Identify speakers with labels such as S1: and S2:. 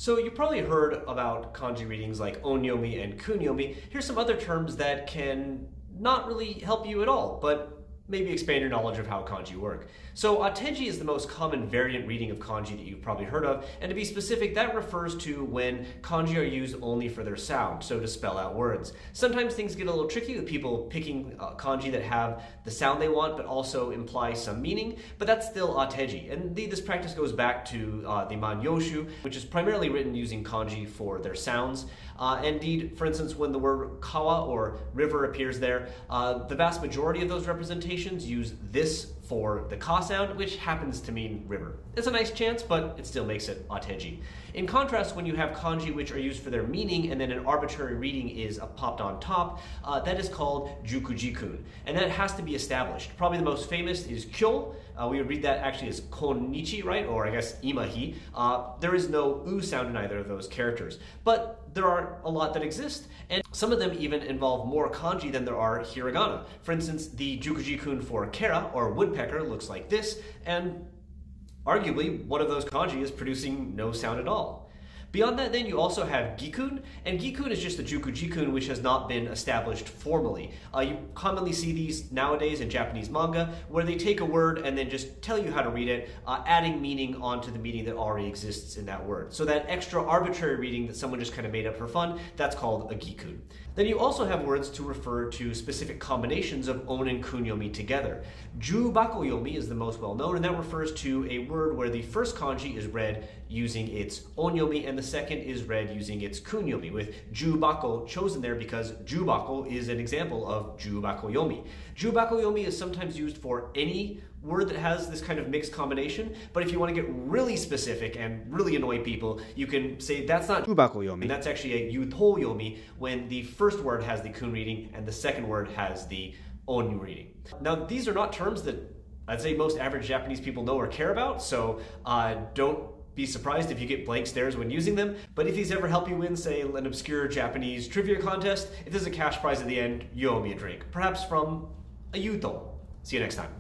S1: So you've probably heard about kanji readings like onyomi and kunyomi. Here's some other terms that can not really help you at all, but maybe expand your knowledge of how kanji work. So ateji is the most common variant reading of kanji that you've probably heard of, and to be specific, that refers to when kanji are used only for their sound, so to spell out words. Sometimes things get a little tricky with people picking kanji that have the sound they want but also imply some meaning, but that's still ateji. And indeed, this practice goes back to the manyoshu, which is primarily written using kanji for their sounds. Indeed, for instance, when the word kawa or river appears there, the vast majority of those representations use this for the ka sound, which happens to mean river. It's a nice chance, but it still makes it ateji. In contrast, when you have kanji which are used for their meaning and then an arbitrary reading is popped on top, that is called jukujikun, and that has to be established. Probably the most famous is kyo. We would read that actually as konnichi, right? Or I guess imahi. There is no u sound in either of those characters, but there are a lot that exist, and some of them even involve more kanji than there are hiragana. For instance, the jukujikun for kera, or woodpecker, looks like this, and arguably one of those kanji is producing no sound at all. Beyond that, then, you also have gikun, and gikun is just a jukujikun which has not been established formally. You commonly see these nowadays in Japanese manga, where they take a word and then just tell you how to read it, adding meaning onto the meaning that already exists in that word. So that extra arbitrary reading that someone just kind of made up for fun, that's called a gikun. Then you also have words to refer to specific combinations of on and kunyomi together. Jubakoyomi is the most well known, and that refers to a word where the first kanji is read using its onyomi and the second is read using its kunyomi, with jubako chosen there because jubako is an example of jubakoyomi. Jubakoyomi is sometimes used for any word that has this kind of mixed combination, but if you want to get really specific and really annoy people, you can say that's not jubakoyomi. That's actually a yutoyomi when the first word has the kun reading and the second word has the on reading. Now, these are not terms that I'd say most average Japanese people know or care about, so don't be surprised if you get blank stares when using them. But if these ever help you win, say, an obscure Japanese trivia contest, if there's a cash prize at the end, you owe me a drink, perhaps from a yuto. See you next time.